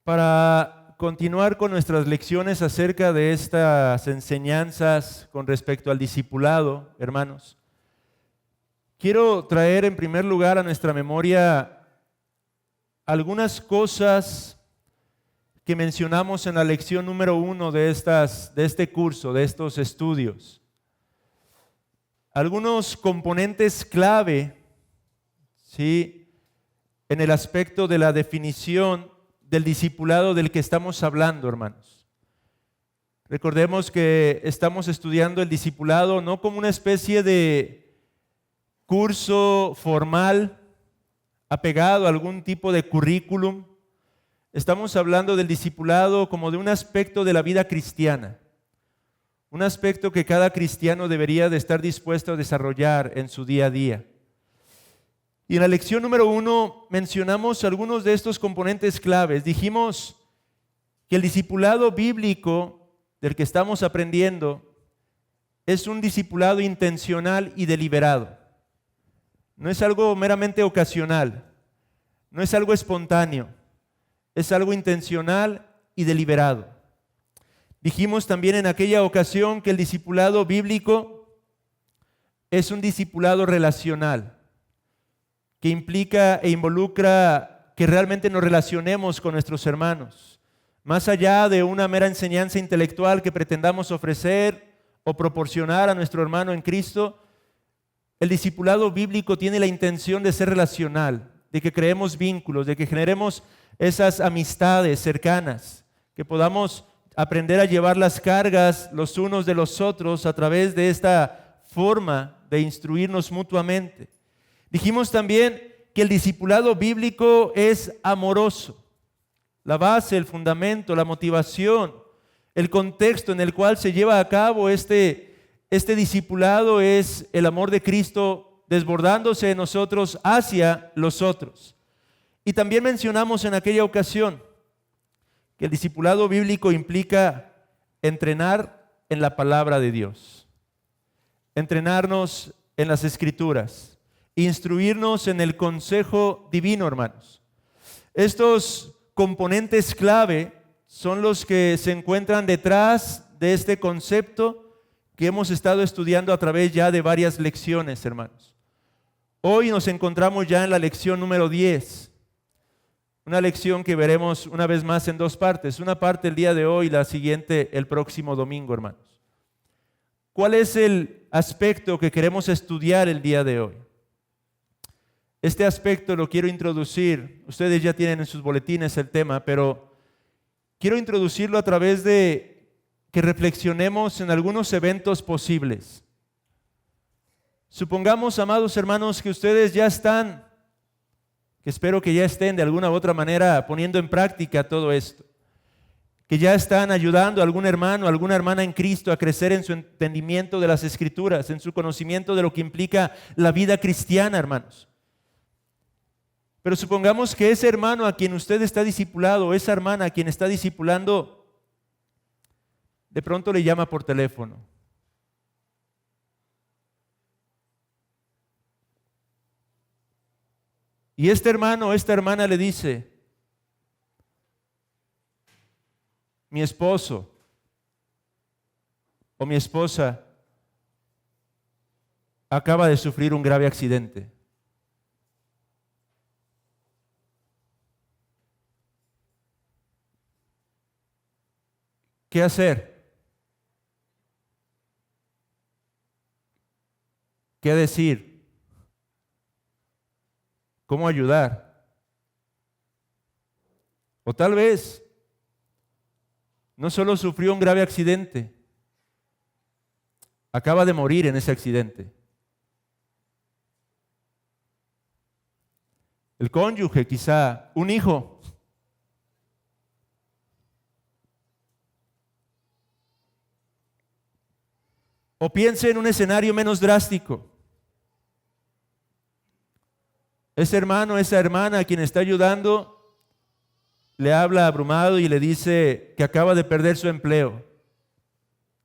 Para continuar con nuestras lecciones acerca de estas enseñanzas con respecto al discipulado, hermanos, quiero traer en primer lugar a nuestra memoria algunas cosas que mencionamos en la lección número 1 de este curso, de estos estudios. Algunos componentes clave, ¿sí?, en el aspecto de la definición del discipulado del que estamos hablando, hermanos. Recordemos que estamos estudiando el discipulado no como una especie de curso formal apegado a algún tipo de currículum. Estamos hablando del discipulado como de un aspecto de la vida cristiana, un aspecto que cada cristiano debería de estar dispuesto a desarrollar en su día a día. Y en la lección número 1 mencionamos algunos de estos componentes claves. Dijimos que el discipulado bíblico del que estamos aprendiendo es un discipulado intencional y deliberado. No es algo meramente ocasional, no es algo espontáneo, es algo intencional y deliberado. Dijimos también en aquella ocasión que el discipulado bíblico es un discipulado relacional, que implica e involucra que realmente nos relacionemos con nuestros hermanos, más allá de una mera enseñanza intelectual que pretendamos ofrecer o proporcionar a nuestro hermano en Cristo. El discipulado bíblico tiene la intención de ser relacional, de que creemos vínculos, de que generemos esas amistades cercanas, que podamos aprender a llevar las cargas los unos de los otros a través de esta forma de instruirnos mutuamente. Dijimos también que el discipulado bíblico es amoroso. La base, el fundamento, la motivación, el contexto en el cual se lleva a cabo este discipulado es el amor de Cristo desbordándose en nosotros hacia los otros. Y también mencionamos en aquella ocasión que el discipulado bíblico implica entrenar en la palabra de Dios, entrenarnos en las Escrituras, instruirnos en el consejo divino, hermanos. Estos componentes clave son los que se encuentran detrás de este concepto que hemos estado estudiando a través ya de varias lecciones, hermanos. Hoy nos encontramos ya en la lección número 10, una lección que veremos una vez más en dos partes, una parte el día de hoy y la siguiente el próximo domingo, hermanos. ¿Cuál es el aspecto que queremos estudiar el día de hoy? Este aspecto lo quiero introducir, ustedes ya tienen en sus boletines el tema, pero quiero introducirlo a través de que reflexionemos en algunos eventos posibles. Supongamos, amados hermanos, que ustedes ya están, que espero que ya estén de alguna u otra manera poniendo en práctica todo esto, que ya están ayudando a algún hermano, a alguna hermana en Cristo a crecer en su entendimiento de las Escrituras, en su conocimiento de lo que implica la vida cristiana, hermanos. Pero supongamos que ese hermano a quien usted está discipulado, esa hermana a quien está discipulando, de pronto le llama por teléfono. Y este hermano o esta hermana le dice: mi esposo o mi esposa acaba de sufrir un grave accidente. ¿Qué hacer? ¿Qué decir? ¿Cómo ayudar? O tal vez no solo sufrió un grave accidente, acaba de morir en ese accidente. El cónyuge, quizá un hijo. O piense en un escenario menos drástico. Ese hermano, esa hermana a quien está ayudando, le habla abrumado y le dice que acaba de perder su empleo,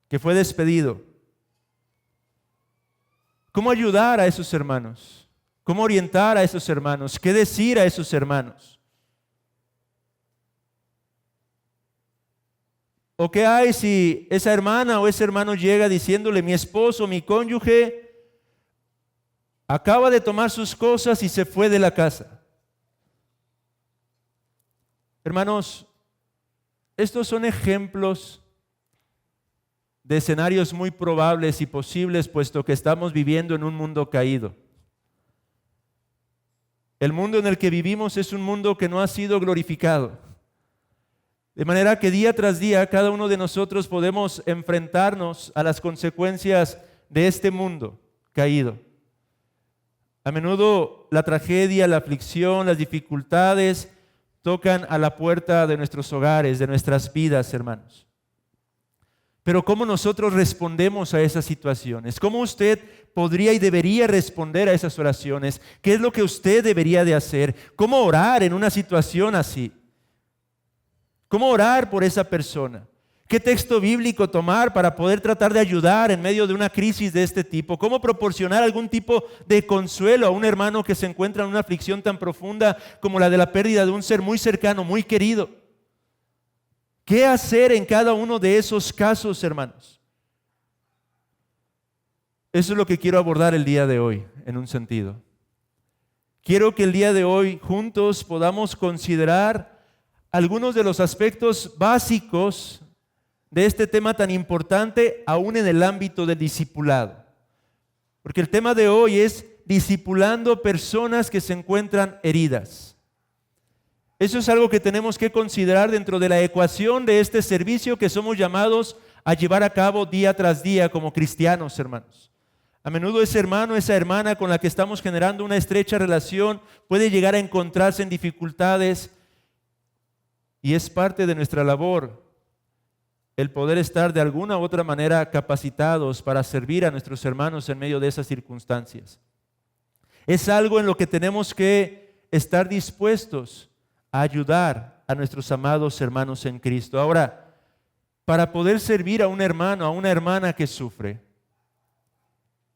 que fue despedido. ¿Cómo ayudar a esos hermanos? ¿Cómo orientar a esos hermanos? ¿Qué decir a esos hermanos? ¿O qué hay si esa hermana o ese hermano llega diciéndole, mi esposo, mi cónyuge, acaba de tomar sus cosas y se fue de la casa? Hermanos, estos son ejemplos de escenarios muy probables y posibles, puesto que estamos viviendo en un mundo caído. El mundo en el que vivimos es un mundo que no ha sido glorificado. De manera que día tras día cada uno de nosotros podemos enfrentarnos a las consecuencias de este mundo caído. A menudo la tragedia, la aflicción, las dificultades tocan a la puerta de nuestros hogares, de nuestras vidas, hermanos. Pero ¿cómo nosotros respondemos a esas situaciones? ¿Cómo usted podría y debería responder a esas oraciones? ¿Qué es lo que usted debería de hacer? ¿Cómo orar en una situación así? ¿Cómo orar por esa persona? ¿Qué texto bíblico tomar para poder tratar de ayudar en medio de una crisis de este tipo? ¿Cómo proporcionar algún tipo de consuelo a un hermano que se encuentra en una aflicción tan profunda como la de la pérdida de un ser muy cercano, muy querido? ¿Qué hacer en cada uno de esos casos, hermanos? Eso es lo que quiero abordar el día de hoy, en un sentido. Quiero que el día de hoy juntos podamos considerar algunos de los aspectos básicos de este tema tan importante, aún en el ámbito del discipulado. Porque el tema de hoy es discipulando personas que se encuentran heridas. Eso es algo que tenemos que considerar dentro de la ecuación de este servicio que somos llamados a llevar a cabo día tras día como cristianos, hermanos. A menudo ese hermano, esa hermana con la que estamos generando una estrecha relación puede llegar a encontrarse en dificultades y es parte de nuestra labor el poder estar de alguna u otra manera capacitados para servir a nuestros hermanos en medio de esas circunstancias. Es algo en lo que tenemos que estar dispuestos a ayudar a nuestros amados hermanos en Cristo. Ahora, para poder servir a un hermano, a una hermana que sufre,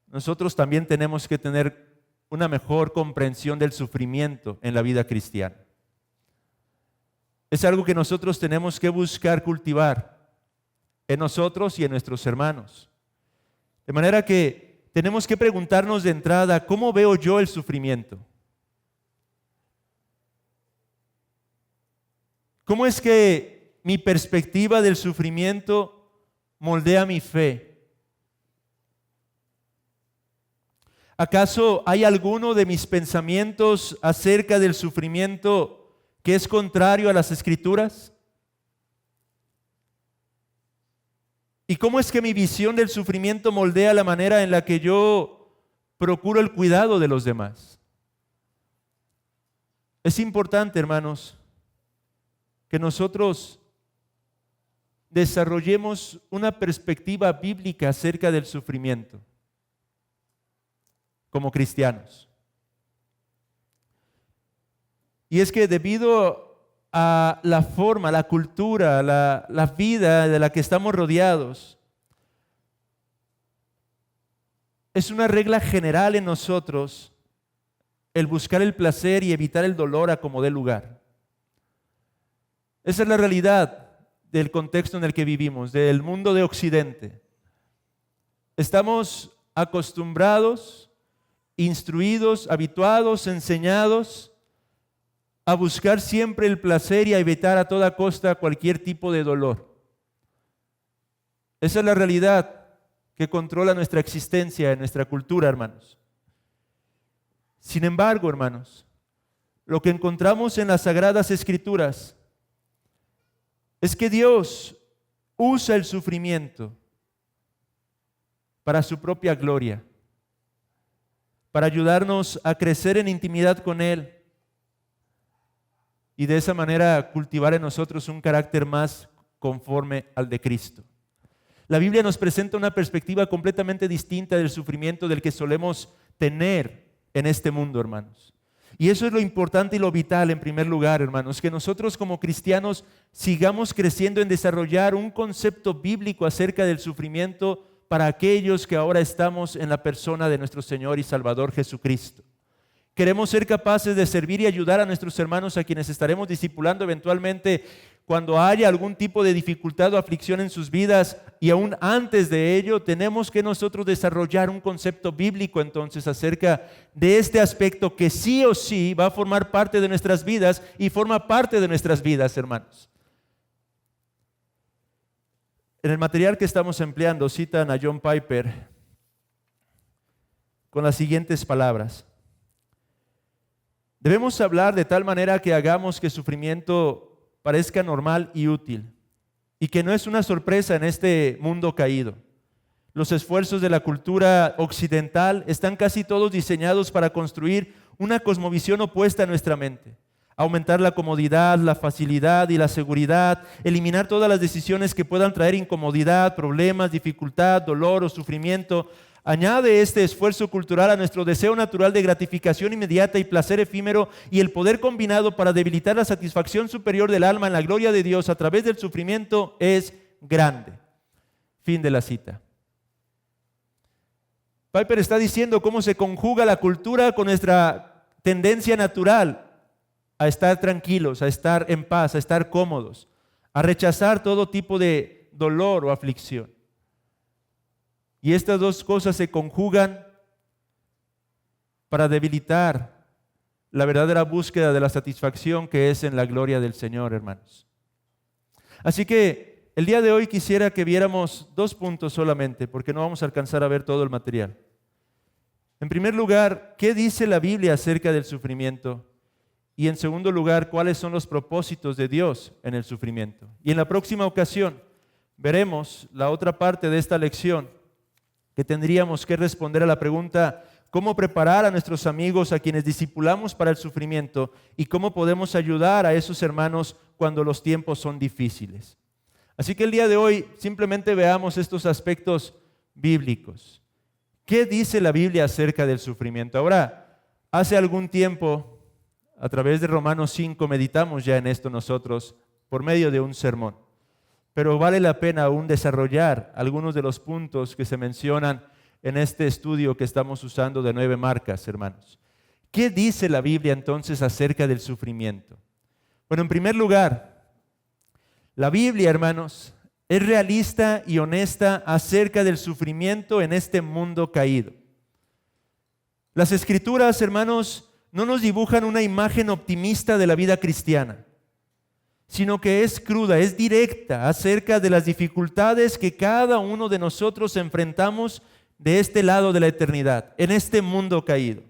nosotros también tenemos que tener una mejor comprensión del sufrimiento en la vida cristiana. Es algo que nosotros tenemos que buscar cultivar en nosotros y en nuestros hermanos. De manera que tenemos que preguntarnos de entrada, ¿cómo veo yo el sufrimiento? ¿Cómo es que mi perspectiva del sufrimiento moldea mi fe? ¿Acaso hay alguno de mis pensamientos acerca del sufrimiento que es contrario a las Escrituras? ¿Y cómo es que mi visión del sufrimiento moldea la manera en la que yo procuro el cuidado de los demás? Es importante, hermanos, que nosotros desarrollemos una perspectiva bíblica acerca del sufrimiento como cristianos. Y es que debido a la forma, la cultura, la vida de la que estamos rodeados, es una regla general en nosotros el buscar el placer y evitar el dolor a como dé lugar. Esa es la realidad del contexto en el que vivimos, del mundo de Occidente. Estamos acostumbrados, instruidos, habituados, enseñados a buscar siempre el placer y a evitar a toda costa cualquier tipo de dolor. Esa es la realidad que controla nuestra existencia en nuestra cultura, hermanos. Sin embargo, hermanos, lo que encontramos en las Sagradas Escrituras es que Dios usa el sufrimiento para su propia gloria, para ayudarnos a crecer en intimidad con Él y de esa manera cultivar en nosotros un carácter más conforme al de Cristo. La Biblia nos presenta una perspectiva completamente distinta del sufrimiento del que solemos tener en este mundo, hermanos. Y eso es lo importante y lo vital en primer lugar, hermanos, que nosotros como cristianos sigamos creciendo en desarrollar un concepto bíblico acerca del sufrimiento para aquellos que ahora estamos en la persona de nuestro Señor y Salvador Jesucristo. Queremos ser capaces de servir y ayudar a nuestros hermanos a quienes estaremos discipulando eventualmente cuando haya algún tipo de dificultad o aflicción en sus vidas, y aún antes de ello tenemos que nosotros desarrollar un concepto bíblico entonces acerca de este aspecto que sí o sí va a formar parte de nuestras vidas y forma parte de nuestras vidas, hermanos. En el material que estamos empleando citan a John Piper con las siguientes palabras: debemos hablar de tal manera que hagamos que el sufrimiento parezca normal y útil, y que no es una sorpresa en este mundo caído. Los esfuerzos de la cultura occidental están casi todos diseñados para construir una cosmovisión opuesta a nuestra mente. Aumentar la comodidad, la facilidad y la seguridad, eliminar todas las decisiones que puedan traer incomodidad, problemas, dificultad, dolor o sufrimiento. Añade este esfuerzo cultural a nuestro deseo natural de gratificación inmediata y placer efímero, y el poder combinado para debilitar la satisfacción superior del alma en la gloria de Dios a través del sufrimiento es grande. Fin de la cita. Piper está diciendo cómo se conjuga la cultura con nuestra tendencia natural a estar tranquilos, a estar en paz, a estar cómodos, a rechazar todo tipo de dolor o aflicción. Y estas dos cosas se conjugan para debilitar la verdadera búsqueda de la satisfacción que es en la gloria del Señor, hermanos. Así que el día de hoy quisiera que viéramos 2 puntos solamente, porque no vamos a alcanzar a ver todo el material. En primer lugar, ¿qué dice la Biblia acerca del sufrimiento? Y en segundo lugar, ¿cuáles son los propósitos de Dios en el sufrimiento? Y en la próxima ocasión veremos la otra parte de esta lección, que tendríamos que responder a la pregunta: ¿cómo preparar a nuestros amigos a quienes discipulamos para el sufrimiento? Y cómo podemos ayudar a esos hermanos cuando los tiempos son difíciles. Así que el día de hoy simplemente veamos estos aspectos bíblicos. ¿Qué dice la Biblia acerca del sufrimiento? Ahora, hace algún tiempo, a través de Romanos 5, meditamos ya en esto nosotros por medio de un sermón. Pero vale la pena aún desarrollar algunos de los puntos que se mencionan en este estudio que estamos usando de 9 marcas, hermanos. ¿Qué dice la Biblia entonces acerca del sufrimiento? Bueno, en primer lugar, la Biblia, hermanos, es realista y honesta acerca del sufrimiento en este mundo caído. Las Escrituras, hermanos, no nos dibujan una imagen optimista de la vida cristiana, sino que es cruda, es directa acerca de las dificultades que cada uno de nosotros enfrentamos de este lado de la eternidad, en este mundo caído.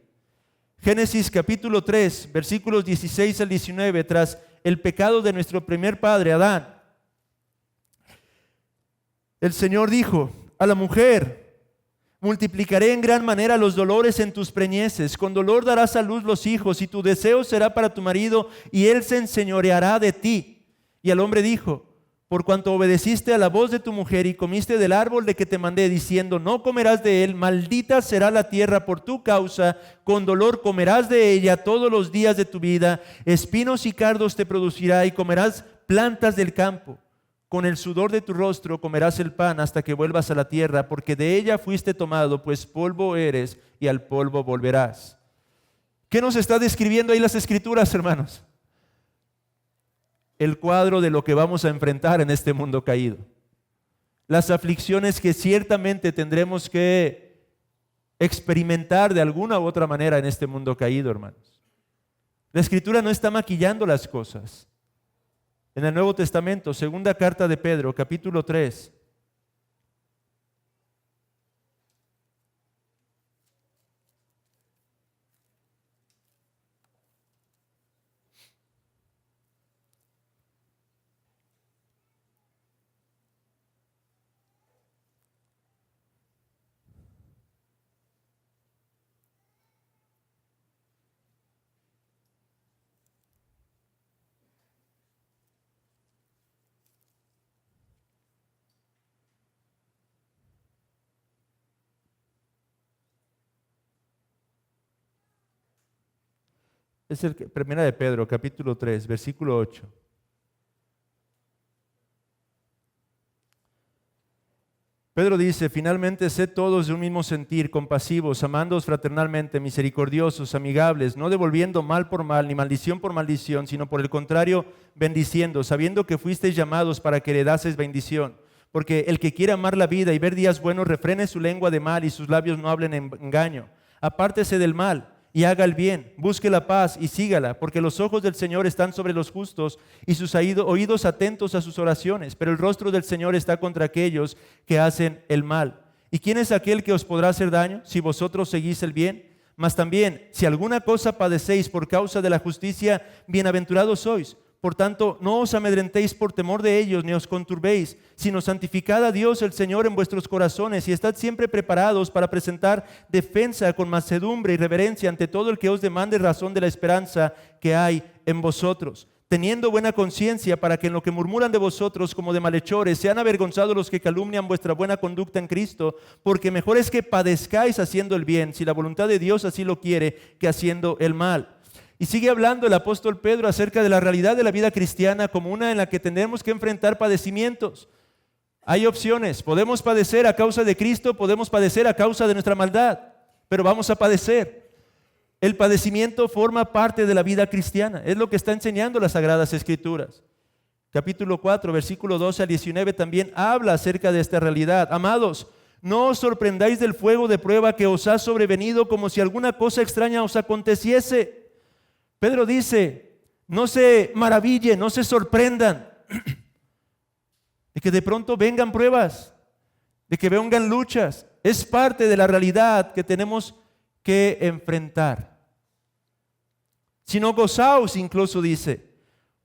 Génesis capítulo 3, versículos 16 al 19, tras el pecado de nuestro primer padre, Adán, el Señor dijo a la mujer: multiplicaré en gran manera los dolores en tus preñeces, con dolor darás a luz los hijos, y tu deseo será para tu marido, y él se enseñoreará de ti. Y al hombre dijo: por cuanto obedeciste a la voz de tu mujer y comiste del árbol de que te mandé, diciendo: no comerás de él, maldita será la tierra por tu causa, con dolor comerás de ella todos los días de tu vida, espinos y cardos te producirá, y comerás plantas del campo. Con el sudor de tu rostro comerás el pan hasta que vuelvas a la tierra, porque de ella fuiste tomado, pues polvo eres y al polvo volverás. ¿Qué nos está describiendo ahí las Escrituras, hermanos? El cuadro de lo que vamos a enfrentar en este mundo caído. Las aflicciones que ciertamente tendremos que experimentar de alguna u otra manera en este mundo caído, hermanos. La Escritura no está maquillando las cosas. En el Nuevo Testamento, segunda carta de Pedro, capítulo 3. Es el primera de Pedro, capítulo 3, versículo 8. Pedro dice, finalmente sed todos de un mismo sentir, compasivos, amándoos fraternalmente, misericordiosos, amigables, no devolviendo mal por mal, ni maldición por maldición, sino por el contrario, bendiciendo, sabiendo que fuisteis llamados para que heredaseis bendición. Porque el que quiere amar la vida y ver días buenos, refrene su lengua de mal y sus labios no hablen engaño. Apártese del mal y haga el bien, busque la paz y sígala, porque los ojos del Señor están sobre los justos y sus oídos atentos a sus oraciones, pero el rostro del Señor está contra aquellos que hacen el mal. ¿Y quién es aquel que os podrá hacer daño si vosotros seguís el bien? Mas también, si alguna cosa padecéis por causa de la justicia, bienaventurados sois. Por tanto, no os amedrentéis por temor de ellos, ni os conturbéis, sino santificad a Dios el Señor en vuestros corazones y estad siempre preparados para presentar defensa con mansedumbre y reverencia ante todo el que os demande razón de la esperanza que hay en vosotros, teniendo buena conciencia, para que en lo que murmuran de vosotros como de malhechores sean avergonzados los que calumnian vuestra buena conducta en Cristo, porque mejor es que padezcáis haciendo el bien, si la voluntad de Dios así lo quiere, que haciendo el mal. Y sigue hablando el apóstol Pedro acerca de la realidad de la vida cristiana como una en la que tenemos que enfrentar padecimientos. Hay opciones, podemos padecer a causa de Cristo, podemos padecer a causa de nuestra maldad, pero vamos a padecer. El padecimiento forma parte de la vida cristiana, es lo que está enseñando las Sagradas Escrituras. Capítulo 4, versículo 12 al 19 también habla acerca de esta realidad. Amados, no os sorprendáis del fuego de prueba que os ha sobrevenido como si alguna cosa extraña os aconteciese. Pedro dice, no se maravillen, no se sorprendan de que de pronto vengan pruebas, de que vengan luchas. Es parte de la realidad que tenemos que enfrentar. Sino gozaos, incluso dice,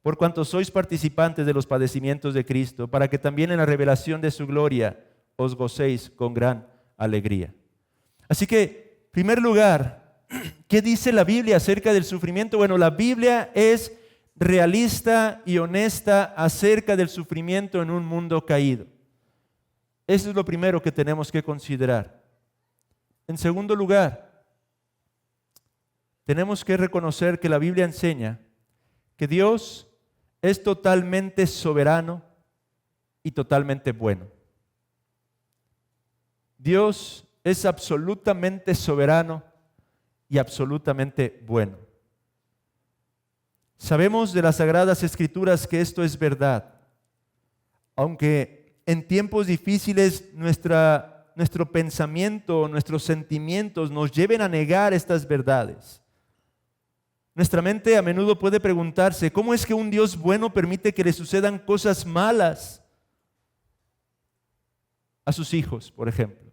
por cuanto sois participantes de los padecimientos de Cristo, para que también en la revelación de su gloria os gocéis con gran alegría. Así que, en primer lugar, ¿qué dice la Biblia acerca del sufrimiento? Bueno, la Biblia es realista y honesta acerca del sufrimiento en un mundo caído. Eso es lo primero que tenemos que considerar. En segundo lugar, tenemos que reconocer que la Biblia enseña que Dios es totalmente soberano y totalmente bueno. Dios es absolutamente soberano y absolutamente bueno. Sabemos de las Sagradas Escrituras que esto es verdad, aunque en tiempos difíciles nuestro pensamiento, nuestros sentimientos nos lleven a negar estas verdades. Nuestra mente a menudo puede preguntarse, ¿cómo es que un Dios bueno permite que le sucedan cosas malas a sus hijos, por ejemplo?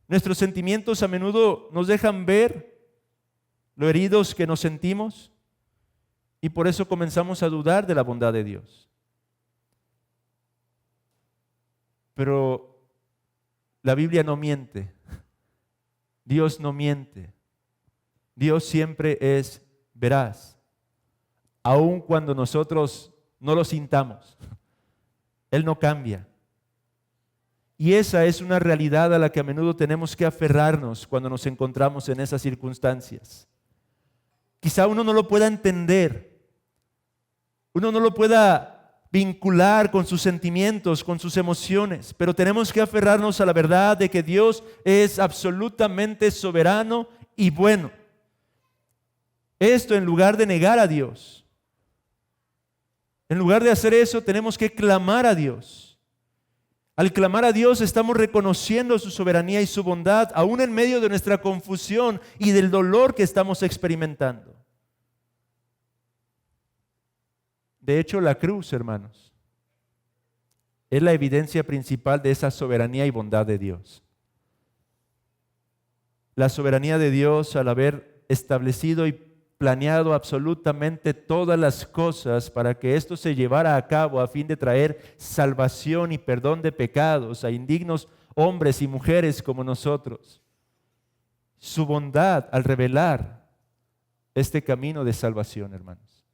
Nuestros sentimientos a menudo nos dejan ver lo heridos que nos sentimos y por eso comenzamos a dudar de la bondad de Dios. Pero la Biblia no miente. Dios no miente. Dios siempre es veraz, aun cuando nosotros no lo sintamos. Él no cambia. Y esa es una realidad a la que a menudo tenemos que aferrarnos cuando nos encontramos en esas circunstancias. Quizá uno no lo pueda entender, uno no lo pueda vincular con sus sentimientos, con sus emociones, pero tenemos que aferrarnos a la verdad de que Dios es absolutamente soberano y bueno. Esto en lugar de negar a Dios. En lugar de hacer eso, tenemos que clamar a Dios. Al clamar a Dios estamos reconociendo su soberanía y su bondad, aún en medio de nuestra confusión y del dolor que estamos experimentando. De hecho, la cruz, hermanos, es la evidencia principal de esa soberanía y bondad de Dios. La soberanía de Dios al haber establecido y planeado absolutamente todas las cosas para que esto se llevara a cabo a fin de traer salvación y perdón de pecados a indignos hombres y mujeres como nosotros. Su bondad al revelar este camino de salvación, hermanos.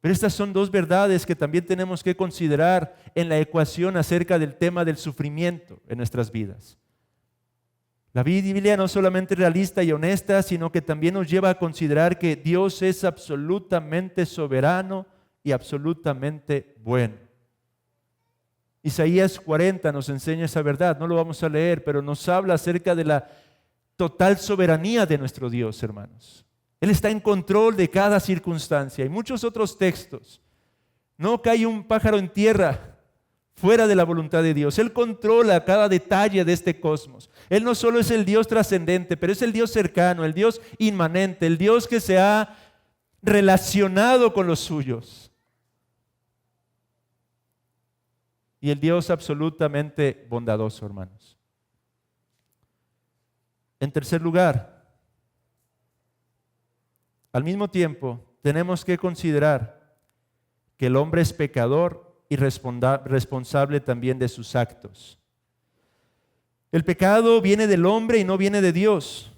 Pero estas son dos verdades que también tenemos que considerar en la ecuación acerca del tema del sufrimiento en nuestras vidas. La Biblia no solamente es realista y honesta, sino que también nos lleva a considerar que Dios es absolutamente soberano y absolutamente bueno. Isaías 40 nos enseña esa verdad, no lo vamos a leer, pero nos habla acerca de la total soberanía de nuestro Dios, hermanos. Él está en control de cada circunstancia. Y muchos otros textos. No cae un pájaro en tierra fuera de la voluntad de Dios. Él controla cada detalle de este cosmos. Él no solo es el Dios trascendente, pero es el Dios cercano, el Dios inmanente, el Dios que se ha relacionado con los suyos. Y el Dios absolutamente bondadoso, hermanos. En tercer lugar, al mismo tiempo, tenemos que considerar que el hombre es pecador y responsable también de sus actos. El pecado viene del hombre y no viene de Dios.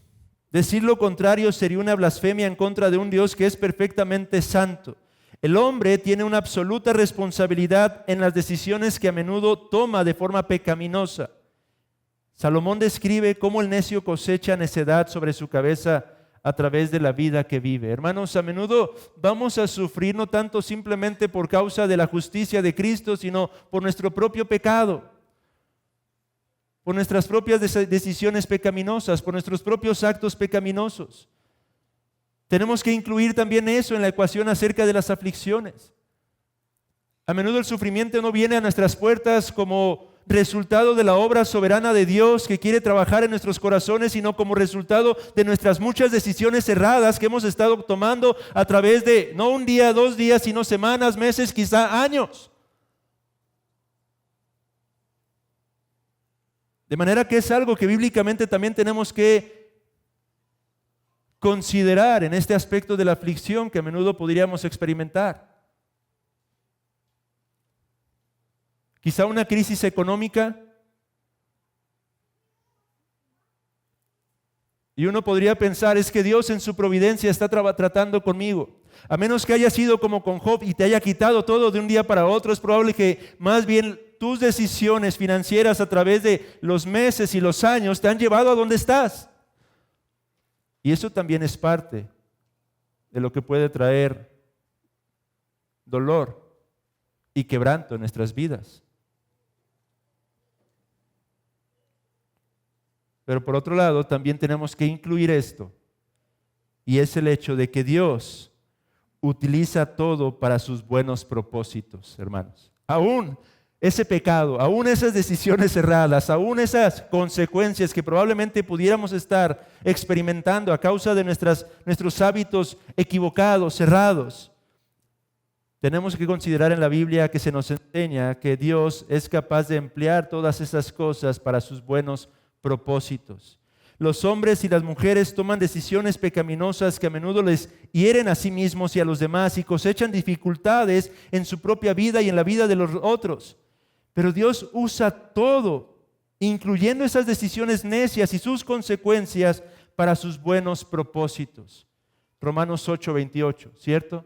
Decir lo contrario sería una blasfemia en contra de un Dios que es perfectamente santo. El hombre tiene una absoluta responsabilidad en las decisiones que a menudo toma de forma pecaminosa. Salomón describe cómo el necio cosecha necedad sobre su cabeza a través de la vida que vive. Hermanos, a menudo vamos a sufrir no tanto simplemente por causa de la justicia de Cristo, sino por nuestro propio pecado, por nuestras propias decisiones pecaminosas, por nuestros propios actos pecaminosos. Tenemos que incluir también eso en la ecuación acerca de las aflicciones. A menudo el sufrimiento no viene a nuestras puertas como resultado de la obra soberana de Dios que quiere trabajar en nuestros corazones, sino como resultado de nuestras muchas decisiones erradas que hemos estado tomando a través de no un día, 2 días, sino semanas, meses, quizá años. De manera que es algo que bíblicamente también tenemos que considerar en este aspecto de la aflicción que a menudo podríamos experimentar. Quizá una crisis económica, y uno podría pensar, es que Dios en su providencia está tratando conmigo. A menos que haya sido como con Job y te haya quitado todo de un día para otro, es probable que más bien tus decisiones financieras a través de los meses y los años te han llevado a donde estás. Y eso también es parte de lo que puede traer dolor y quebranto en nuestras vidas. Pero por otro lado, también tenemos que incluir esto, y es el hecho de que Dios utiliza todo para sus buenos propósitos, hermanos. Aún ese pecado, aún esas decisiones erradas, aún esas consecuencias que probablemente pudiéramos estar experimentando a causa de nuestros hábitos equivocados, errados, tenemos que considerar en la Biblia que se nos enseña que Dios es capaz de emplear todas esas cosas para sus buenos propósitos. Los hombres y las mujeres toman decisiones pecaminosas que a menudo les hieren a sí mismos y a los demás y cosechan dificultades en su propia vida y en la vida de los otros. Pero Dios usa todo, incluyendo esas decisiones necias y sus consecuencias, para sus buenos propósitos. Romanos 8:28, ¿cierto?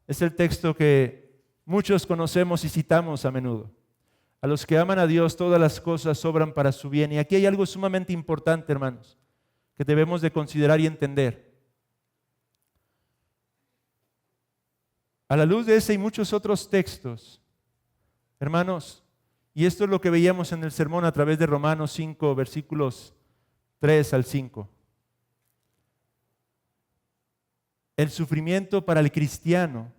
Es el texto que muchos conocemos y citamos a menudo. A los que aman a Dios, todas las cosas obran para su bien. Y aquí hay algo sumamente importante, hermanos, que debemos de considerar y entender. A la luz de ese y muchos otros textos, hermanos, y esto es lo que veíamos en el sermón a través de Romanos 5, versículos 3 al 5. El sufrimiento para el cristiano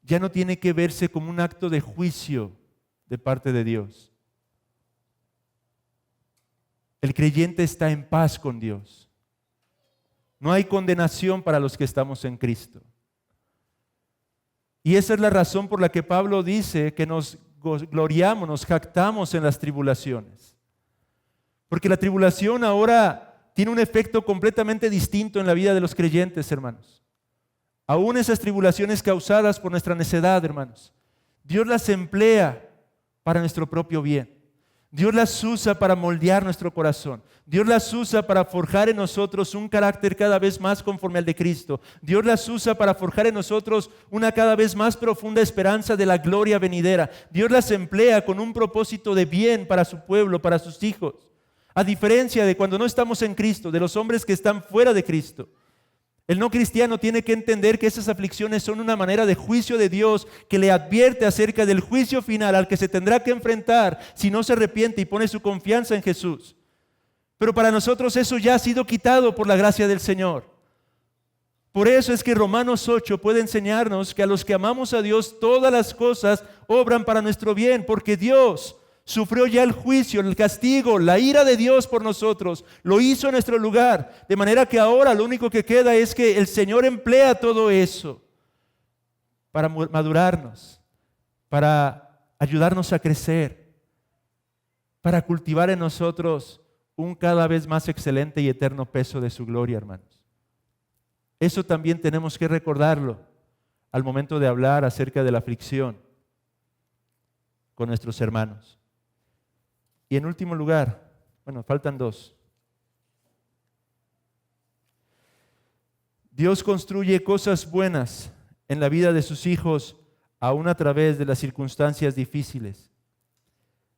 ya no tiene que verse como un acto de juicio de parte de Dios. El creyente está en paz con Dios. No hay condenación para los que estamos en Cristo. Y esa es la razón por la que Pablo dice que nos gloriamos, nos jactamos en las tribulaciones. Porque la tribulación ahora tiene un efecto completamente distinto en la vida de los creyentes, hermanos. Aún esas tribulaciones causadas por nuestra necedad, hermanos, Dios las emplea para nuestro propio bien. Dios las usa para moldear nuestro corazón. Dios las usa para forjar en nosotros un carácter cada vez más conforme al de Cristo. Dios las usa para forjar en nosotros una cada vez más profunda esperanza de la gloria venidera. Dios las emplea con un propósito de bien para su pueblo, para sus hijos. A diferencia de cuando no estamos en Cristo, de los hombres que están fuera de Cristo. El no cristiano tiene que entender que esas aflicciones son una manera de juicio de Dios que le advierte acerca del juicio final al que se tendrá que enfrentar si no se arrepiente y pone su confianza en Jesús. Pero para nosotros eso ya ha sido quitado por la gracia del Señor. Por eso es que Romanos 8 puede enseñarnos que a los que amamos a Dios todas las cosas obran para nuestro bien, porque Dios sufrió ya el juicio, el castigo, la ira de Dios por nosotros. Lo hizo en nuestro lugar. De manera que ahora lo único que queda es que el Señor emplea todo eso para madurarnos, para ayudarnos a crecer, para cultivar en nosotros un cada vez más excelente y eterno peso de su gloria, hermanos. Eso también tenemos que recordarlo al momento de hablar acerca de la aflicción con nuestros hermanos. Y en último lugar, faltan dos. Dios construye cosas buenas en la vida de sus hijos, aún a través de las circunstancias difíciles.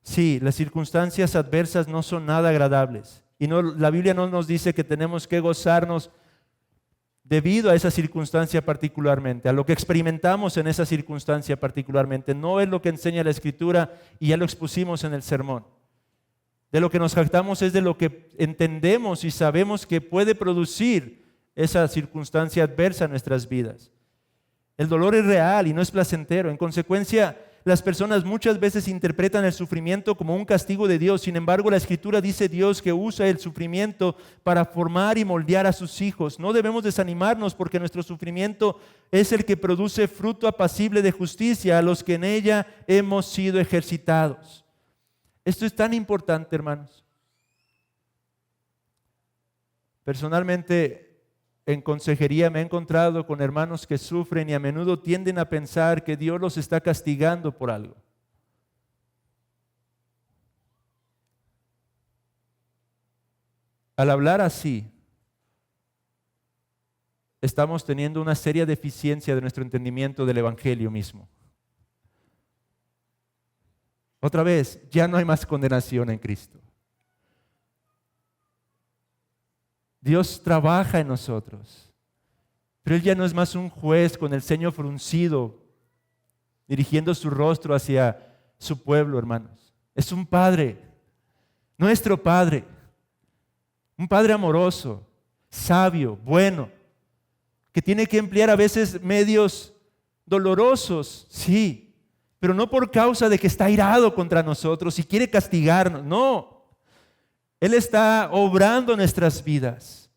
Sí, las circunstancias adversas no son nada agradables. Y la Biblia no nos dice que tenemos que gozarnos debido a esa circunstancia particularmente, a lo que experimentamos en esa circunstancia particularmente. No es lo que enseña la Escritura y ya lo expusimos en el sermón. De lo que nos jactamos es de lo que entendemos y sabemos que puede producir esa circunstancia adversa en nuestras vidas. El dolor es real y no es placentero. En consecuencia, las personas muchas veces interpretan el sufrimiento como un castigo de Dios. Sin embargo, la Escritura dice Dios que usa el sufrimiento para formar y moldear a sus hijos. No debemos desanimarnos porque nuestro sufrimiento es el que produce fruto apacible de justicia a los que en ella hemos sido ejercitados. Esto es tan importante, hermanos. Personalmente, en consejería me he encontrado con hermanos que sufren y a menudo tienden a pensar que Dios los está castigando por algo. Al hablar así, estamos teniendo una seria deficiencia de nuestro entendimiento del Evangelio mismo. Otra vez, ya no hay más condenación en Cristo. Dios trabaja en nosotros, pero Él ya no es más un juez con el ceño fruncido, dirigiendo su rostro hacia su pueblo, hermanos. Es un Padre, nuestro Padre, un Padre amoroso, sabio, bueno, que tiene que emplear a veces medios dolorosos, sí, pero no por causa de que está airado contra nosotros y quiere castigarnos, no. Él está obrando en nuestras vidas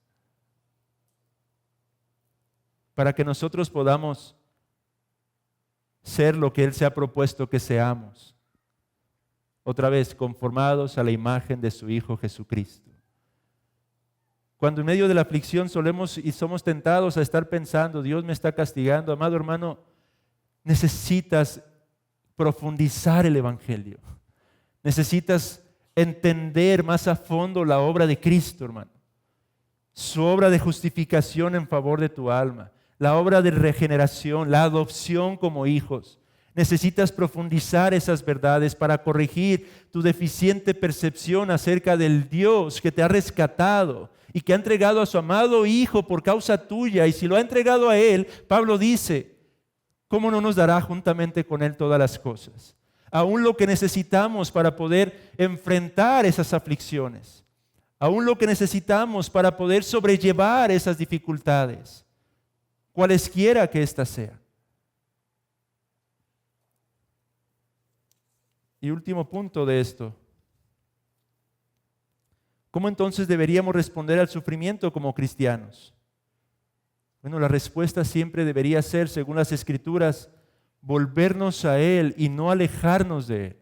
para que nosotros podamos ser lo que Él se ha propuesto que seamos. Otra vez, conformados a la imagen de su Hijo Jesucristo. Cuando en medio de la aflicción solemos y somos tentados a estar pensando, Dios me está castigando, amado hermano, necesitas profundizar el Evangelio. Necesitas entender más a fondo la obra de Cristo, hermano. Su obra de justificación en favor de tu alma, la obra de regeneración, la adopción como hijos. Necesitas profundizar esas verdades para corregir tu deficiente percepción acerca del Dios que te ha rescatado y que ha entregado a su amado Hijo por causa tuya. Y si lo ha entregado a Él, Pablo dice, ¿cómo no nos dará juntamente con Él todas las cosas? Aún lo que necesitamos para poder enfrentar esas aflicciones, aún lo que necesitamos para poder sobrellevar esas dificultades, cualesquiera que éstas sean. Y último punto de esto, ¿cómo entonces deberíamos responder al sufrimiento como cristianos? Bueno, la respuesta siempre debería ser, según las Escrituras, volvernos a Él y no alejarnos de Él.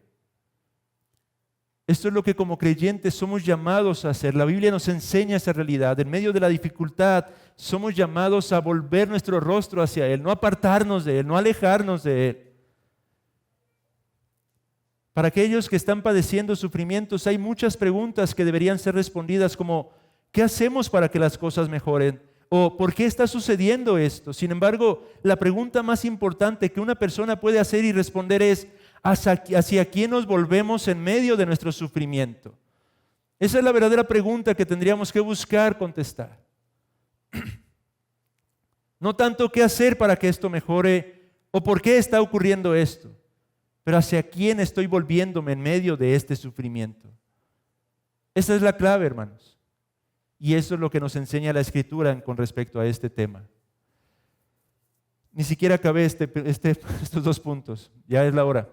Esto es lo que como creyentes somos llamados a hacer. La Biblia nos enseña esa realidad. En medio de la dificultad somos llamados a volver nuestro rostro hacia Él, no apartarnos de Él, no alejarnos de Él. Para aquellos que están padeciendo sufrimientos, hay muchas preguntas que deberían ser respondidas como, ¿qué hacemos para que las cosas mejoren? ¿O por qué está sucediendo esto? Sin embargo, la pregunta más importante que una persona puede hacer y responder es, ¿hacia quién nos volvemos en medio de nuestro sufrimiento? Esa es la verdadera pregunta que tendríamos que buscar contestar. No tanto qué hacer para que esto mejore o por qué está ocurriendo esto, pero hacia quién estoy volviéndome en medio de este sufrimiento. Esa es la clave, hermanos. Y eso es lo que nos enseña la Escritura con respecto a este tema. Ni siquiera acabé estos 2 puntos, ya es la hora.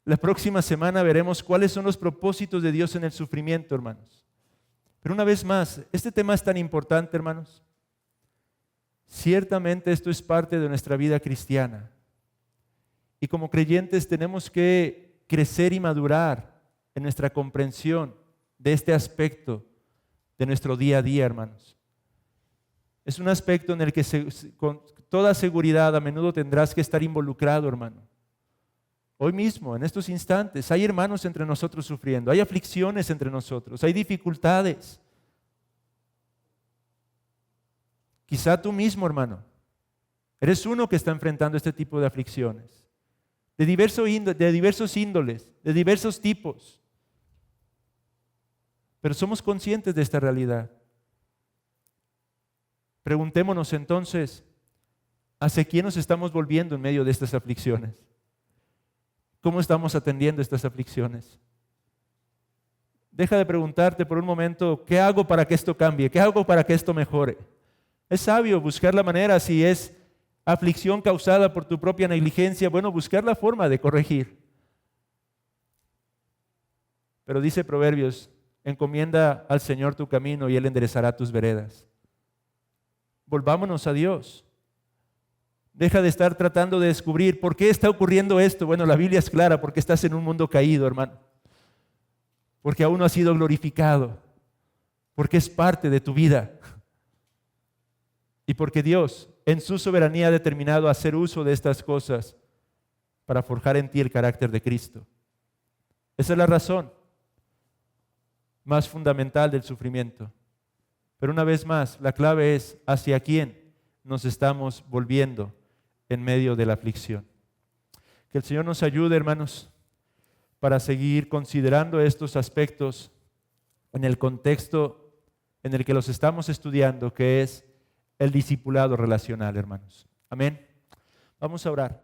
La próxima semana veremos cuáles son los propósitos de Dios en el sufrimiento, hermanos. Pero una vez más, este tema es tan importante, hermanos. Ciertamente esto es parte de nuestra vida cristiana. Y como creyentes tenemos que crecer y madurar en nuestra comprensión de este aspecto de nuestro día a día, hermanos. Es un aspecto en el que con toda seguridad a menudo tendrás que estar involucrado, hermano. Hoy mismo, en estos instantes, hay hermanos entre nosotros sufriendo, hay aflicciones entre nosotros, hay dificultades. Quizá tú mismo, hermano, eres uno que está enfrentando este tipo de aflicciones, de diversos índoles, de diversos tipos. Pero somos conscientes de esta realidad. Preguntémonos entonces, ¿hacia quién nos estamos volviendo en medio de estas aflicciones? ¿Cómo estamos atendiendo estas aflicciones? Deja de preguntarte por un momento, ¿qué hago para que esto cambie? ¿Qué hago para que esto mejore? Es sabio buscar la manera, si es aflicción causada por tu propia negligencia, bueno, buscar la forma de corregir. Pero dice Proverbios, encomienda al Señor tu camino y Él enderezará tus veredas. Volvámonos a Dios. Deja de estar tratando de descubrir por qué está ocurriendo esto. Bueno, la Biblia es clara, porque estás en un mundo caído, hermano. Porque aún no has sido glorificado. Porque es parte de tu vida. Y porque Dios, en su soberanía, ha determinado hacer uso de estas cosas para forjar en ti el carácter de Cristo. Esa es la razón más fundamental del sufrimiento. Pero una vez más, la clave es hacia quién nos estamos volviendo en medio de la aflicción. Que el Señor nos ayude, hermanos, para seguir considerando estos aspectos en el contexto en el que los estamos estudiando, que es el discipulado relacional, hermanos. Amén. Vamos a orar.